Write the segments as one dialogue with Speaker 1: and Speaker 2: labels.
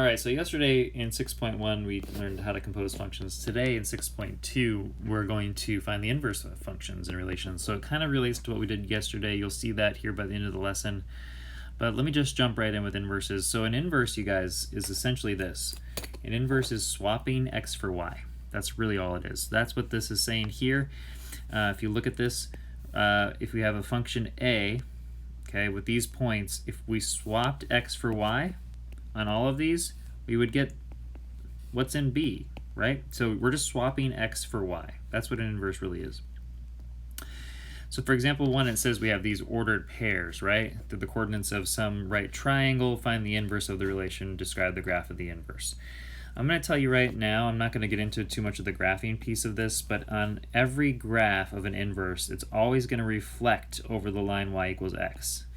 Speaker 1: Alright, so yesterday in 6.1 we learned how to compose functions. Today in 6.2 we're going to find the inverse of functions and relations. So it kind of relates to what we did yesterday. You'll see that here by the end of the lesson. But let me just jump right in with inverses. So an inverse, you guys, is essentially this. An inverse is swapping x for y. That's really all it is. That's what this is saying here. If you look at this, if we have a function a, okay, with these points, if we swapped x for y on all of these, we would get what's in B, right? So we're just swapping x for y. That's what an inverse really is. So for example 1, it says we have these ordered pairs, right? They're the coordinates of some right triangle, find the inverse of the relation, describe the graph of the inverse. I'm going to tell you right now, I'm not going to get into too much of the graphing piece of this, but on every graph of an inverse, it's always going to reflect over the line y equals x.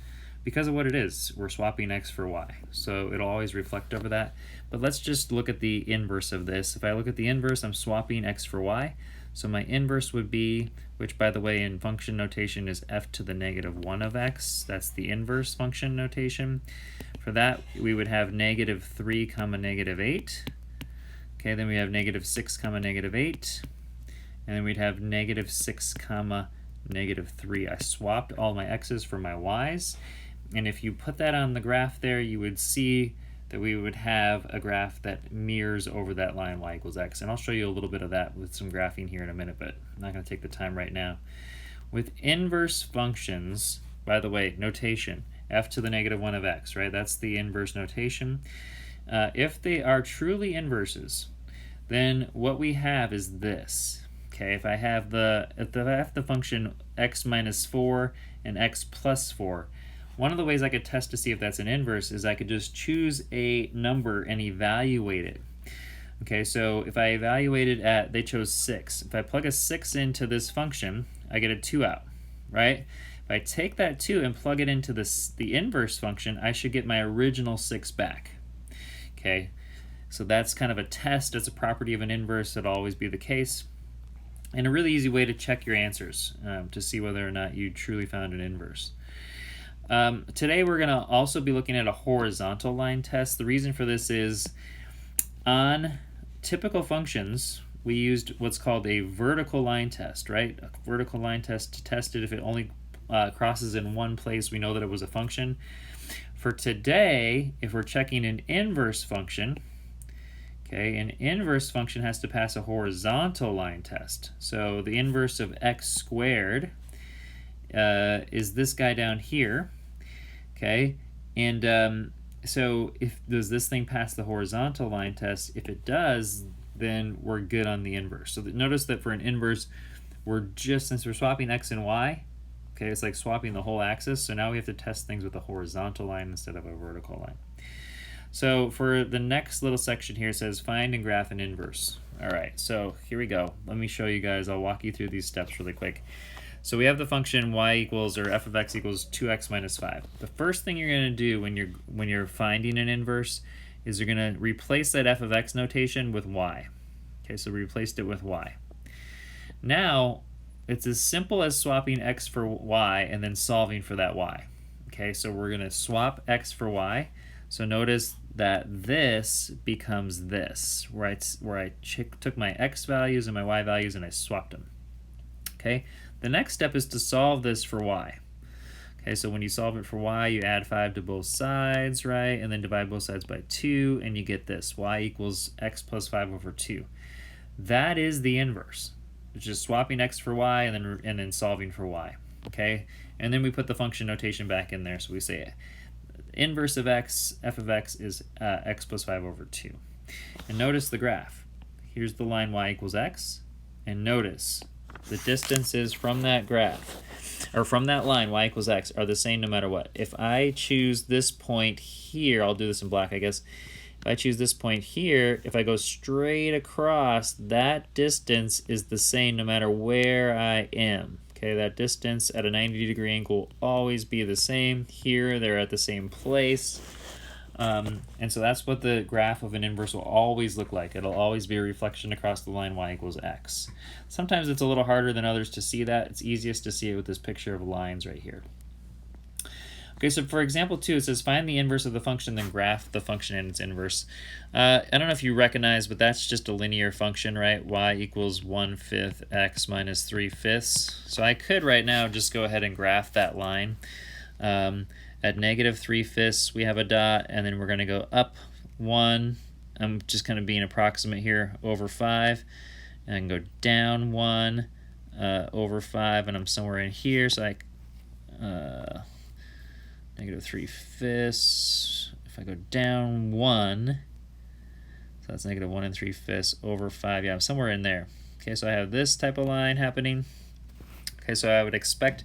Speaker 1: Because of what it is, we're swapping x for y. So it'll always reflect over that. But let's just look at the inverse of this. If I look at the inverse, I'm swapping x for y. So my inverse would be, which by the way in function notation is f to the negative 1 of x. That's the inverse function notation. For that, we would have negative 3 comma negative 8. Okay, then we have negative 6 comma negative 8. And then we'd have negative 6 comma negative 3. I swapped all my x's for my y's. And if you put that on the graph there, you would see that we would have a graph that mirrors over that line y equals x. And I'll show you a little bit of that with some graphing here in a minute, but I'm not going to take the time right now. With inverse functions, by the way, notation, f to the negative 1 of x, right? That's the inverse notation. If they are truly inverses, then what we have is this. Okay, if I have the function x minus 4 and x plus 4, one of the ways I could test to see if that's an inverse is I could just choose a number and evaluate it. Okay, so if I evaluated at, they chose 6. If I plug a 6 into this function, I get a 2 out, right? If I take that 2 and plug it into the inverse function, I should get my original 6 back. Okay, so that's kind of a test. It's a property of an inverse. It'll always be the case. And a really easy way to check your answers to see whether or not you truly found an inverse. Today we're going to also be looking at a horizontal line test. The reason for this is on typical functions, we used what's called a vertical line test, right? A vertical line test to test it if it only crosses in one place, we know that it was a function. For today, if we're checking an inverse function, okay, an inverse function has to pass a horizontal line test. So the inverse of x squared is this guy down here, okay? And so does this thing pass the horizontal line test? If it does, then we're good on the inverse. So notice that for an inverse, since we're swapping x and y, okay, it's like swapping the whole axis. So now we have to test things with a horizontal line instead of a vertical line. So for the next little section here, it says find and graph an inverse. All right, so here we go. Let me show you guys. I'll walk you through these steps really quick. So we have the function y equals, or f of x equals 2x minus 5. The first thing you're going to do when you're finding an inverse is you're going to replace that f of x notation with y. Okay, so we replaced it with y. Now, it's as simple as swapping x for y and then solving for that y. Okay, so we're going to swap x for y. So notice that this becomes this, where I took my x values and my y values and I swapped them. Okay, the next step is to solve this for y. Okay, so when you solve it for y, you add 5 to both sides, right? And then divide both sides by 2, and you get this, y equals x plus 5 over 2. That is the inverse. It's just swapping x for y and then solving for y. Okay, and then we put the function notation back in there. So we say inverse of x, f of x is x plus 5 over 2. And notice the graph. Here's the line y equals x, and notice the distances from that graph, or from that line, y equals x, are the same no matter what. If I choose this point here, I'll do this in black, I guess. If I choose this point here, if I go straight across, that distance is the same no matter where I am. Okay, that distance at a 90-degree angle will always be the same. Here, they're at the same place. And so that's what the graph of an inverse will always look like. It'll always be a reflection across the line y equals x. Sometimes it's a little harder than others to see that. It's easiest to see it with this picture of lines right here. Okay, so for example 2, it says find the inverse of the function, then graph the function and its inverse. I don't know if you recognize, but that's just a linear function, right? Y equals 1/5 x minus 3/5. So I could right now just go ahead and graph that line. At negative 3/5, we have a dot, and then we're going to go up 1. I'm just kind of being approximate here, over 5. And I can go down 1 over 5, and I'm somewhere in here, so I negative 3/5. If I go down 1, so that's negative 1 3/5 over 5. Yeah, I'm somewhere in there. Okay, so I have this type of line happening. Okay, so I would expect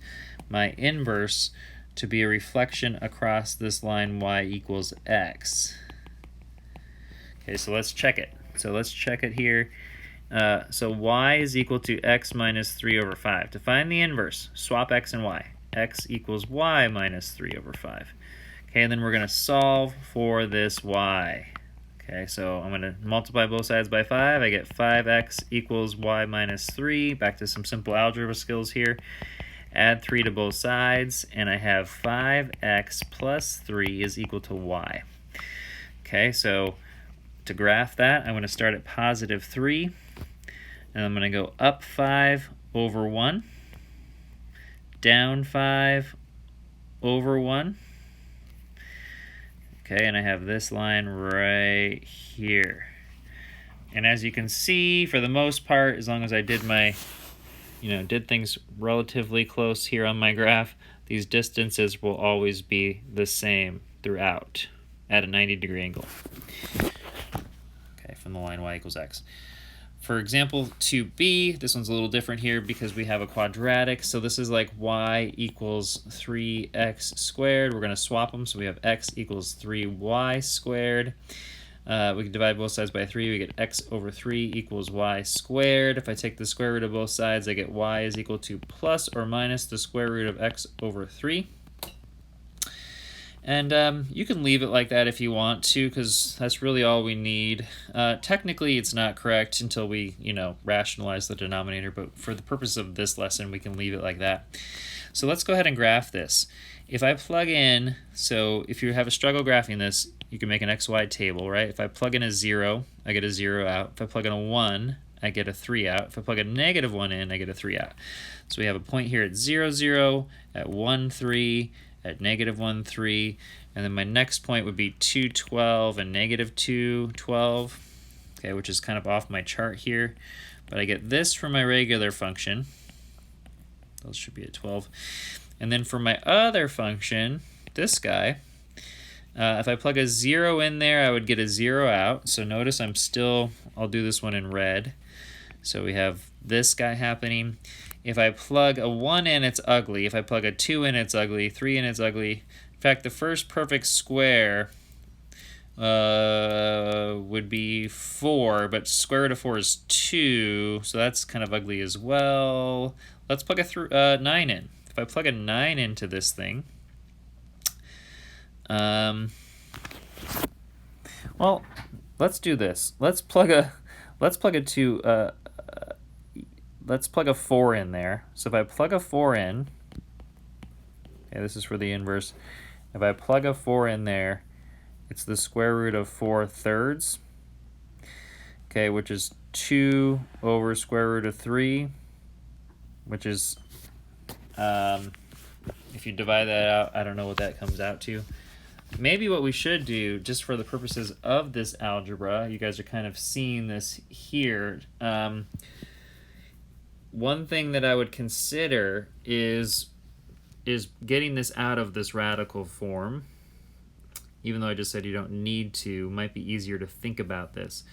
Speaker 1: my inverse to be a reflection across this line y equals x. Okay, so let's check it. So let's check it here. So y is equal to x minus 3 over 5. To find the inverse, swap x and y. X equals y minus 3 over 5. Okay, and then we're going to solve for this y. Okay, so I'm going to multiply both sides by 5. I get 5x equals y minus 3. Back to some simple algebra skills here. Add 3 to both sides, and I have 5x plus 3 is equal to y. Okay, so to graph that, I'm going to start at positive 3, and I'm going to go up 5 over 1, down 5 over 1. Okay, and I have this line right here. And as you can see, for the most part, as long as I did my, did things relatively close here on my graph, these distances will always be the same throughout at a 90-degree angle. Okay, from the line y equals x. For example 2b, this one's a little different here because we have a quadratic. So this is like y equals 3x squared. We're going to swap them. So we have x equals 3y squared. We can divide both sides by 3. We get x over 3 equals y squared. If I take the square root of both sides, I get y is equal to plus or minus the square root of x over 3. And you can leave it like that if you want to, because that's really all we need. Technically, it's not correct until we, rationalize the denominator, but for the purpose of this lesson, we can leave it like that. So let's go ahead and graph this. If I plug in, so if you have a struggle graphing this, you can make an XY table, right? If I plug in a 0, I get a 0 out. If I plug in a 1, I get a 3 out. If I plug a negative 1 in, I get a 3 out. So we have a point here at 0, 0, at 1, 3, at negative 1, 3, and then my next point would be 2, 12, and negative 2, 12, okay, which is kind of off my chart here, but I get this for my regular function. Those should be at 12. And then for my other function, this guy, if I plug a 0 in there, I would get a 0 out. So notice I'll do this one in red. So we have this guy happening. If I plug a 1 in, it's ugly. If I plug a 2 in, it's ugly. 3 in, it's ugly. In fact, the first perfect square would be 4, but square root of 4 is 2, so that's kind of ugly as well. Let's plug a 9 in. If I plug a 9 into this thing, well, let's do this. Let's plug a 4 in there. So if I plug a 4 in, okay, this is for the inverse. If I plug a 4 in there, it's the square root of 4 thirds, okay, which is 2 over square root of 3, which is, if you divide that out, I don't know what that comes out to. Maybe what we should do, just for the purposes of this algebra, you guys are kind of seeing this here. One thing that I would consider is getting this out of this radical form. Even though I just said you don't need to, might be easier to think about this.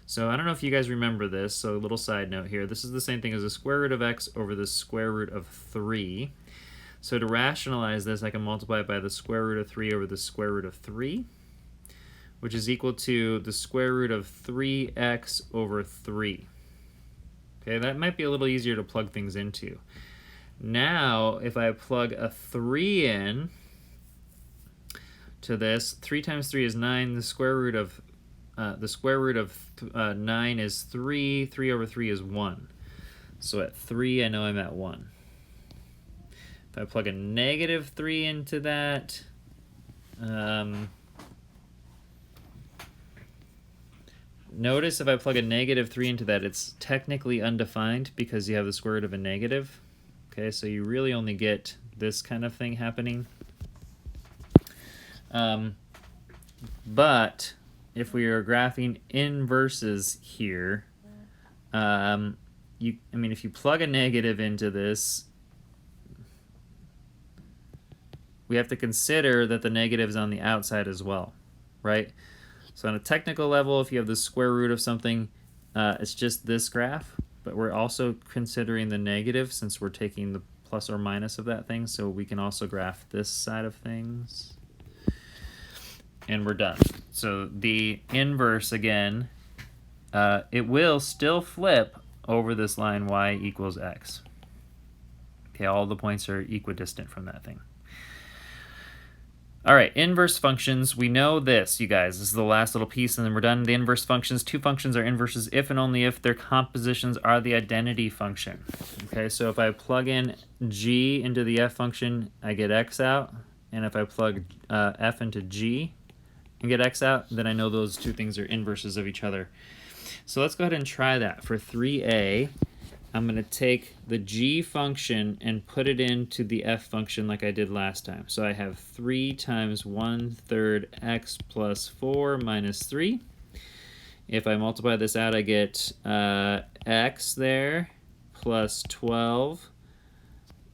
Speaker 1: So I don't know if you guys remember this, so a little side note here. This is the same thing as the square root of x over the square root of 3. So to rationalize this, I can multiply it by the square root of 3 over the square root of 3, which is equal to the square root of 3x over 3. Okay, that might be a little easier to plug things into. Now, if I plug a 3 in to this, 3 times 3 is 9. The square root of 9 is 3. 3 over 3 is 1. So at 3, I know I'm at 1. If I plug a negative 3 into that, Notice if I plug a -3 into that, it's technically undefined because you have the square root of a negative. Okay, so you really only get this kind of thing happening. But if we are graphing inverses here, if you plug a negative into this, we have to consider that the negative is on the outside as well, right? So on a technical level, if you have the square root of something, it's just this graph, but we're also considering the negative since we're taking the plus or minus of that thing, so we can also graph this side of things. And we're done. So the inverse, again, it will still flip over this line y equals x. Okay, all the points are equidistant from that thing. All right, inverse functions, we know this, you guys. This is the last little piece, and then we're done. The inverse functions, two functions are inverses if and only if their compositions are the identity function. Okay, so if I plug in g into the f function, I get x out. And if I plug f into g and get x out, then I know those two things are inverses of each other. So let's go ahead and try that. For 3a, I'm going to take the g function and put it into the f function like I did last time. So I have 3 times 1/3 x plus 4 minus 3. If I multiply this out, I get x there plus 12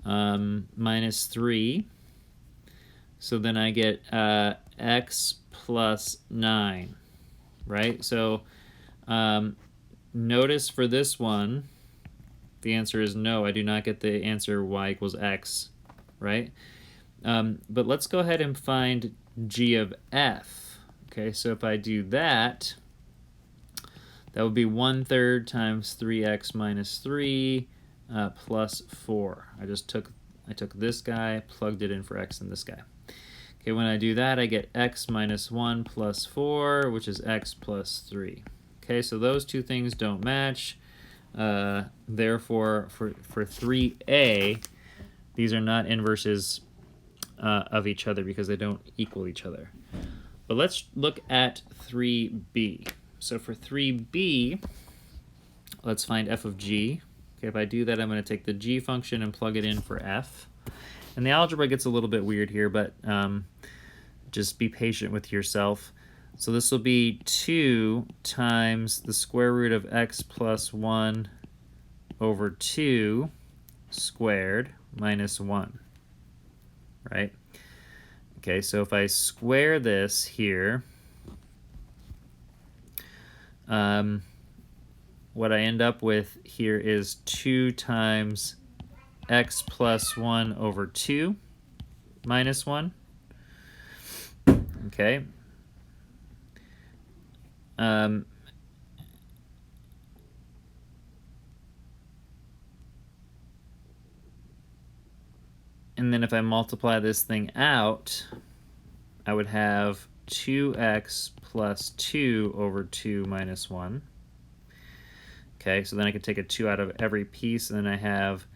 Speaker 1: minus 3. So then I get x plus 9, right? So notice for this one, the answer is no. I do not get the answer y equals x, right? But let's go ahead and find g of f. Okay, so if I do that, that would be 1/3 times 3x minus 3 plus 4. I took this guy, plugged it in for x and this guy. Okay, when I do that, I get x minus 1 plus 4, which is x plus 3. Okay, so those two things don't match. Therefore, for 3a, these are not inverses of each other because they don't equal each other. But let's look at 3b. So for 3b, let's find f of g. Okay, if I do that, I'm going to take the g function and plug it in for f. And the algebra gets a little bit weird here, but just be patient with yourself. So this will be 2 times the square root of x plus 1 over 2 squared minus 1, right? Okay, so if I square this here, what I end up with here is 2 times x plus 1 over 2 minus 1. Okay. And then if I multiply this thing out, I would have 2x plus 2 over 2 minus 1. Okay, so then I could take a 2 out of every piece, and then I have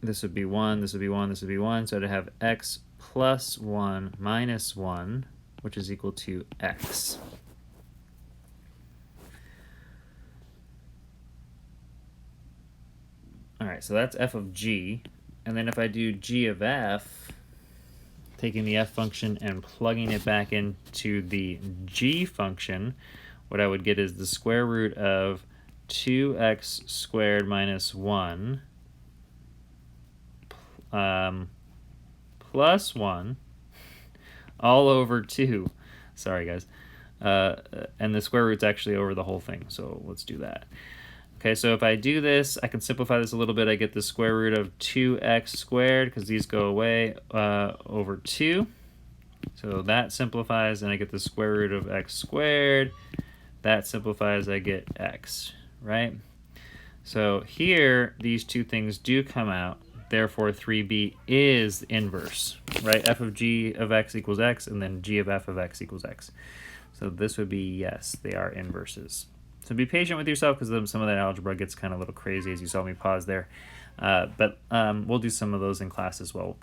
Speaker 1: this would be 1, this would be 1, this would be 1, so I'd have x plus 1 minus 1, which is equal to x. All right, so that's f of g. And then if I do g of f, taking the f function and plugging it back into the g function, what I would get is the square root of 2x squared minus 1 plus 1 all over 2. Sorry, guys. And the square root's actually over the whole thing, so let's do that. Okay, so if I do this, I can simplify this a little bit. I get the square root of 2x squared, because these go away, over 2. So that simplifies, and I get the square root of x squared. That simplifies, I get x, right? So here, these two things do come out. Therefore, 3b is inverse, right? F of g of x equals x, and then g of f of x equals x. So this would be yes, they are inverses. So be patient with yourself because some of that algebra gets kind of a little crazy as you saw me pause there. But we'll do some of those in class as well.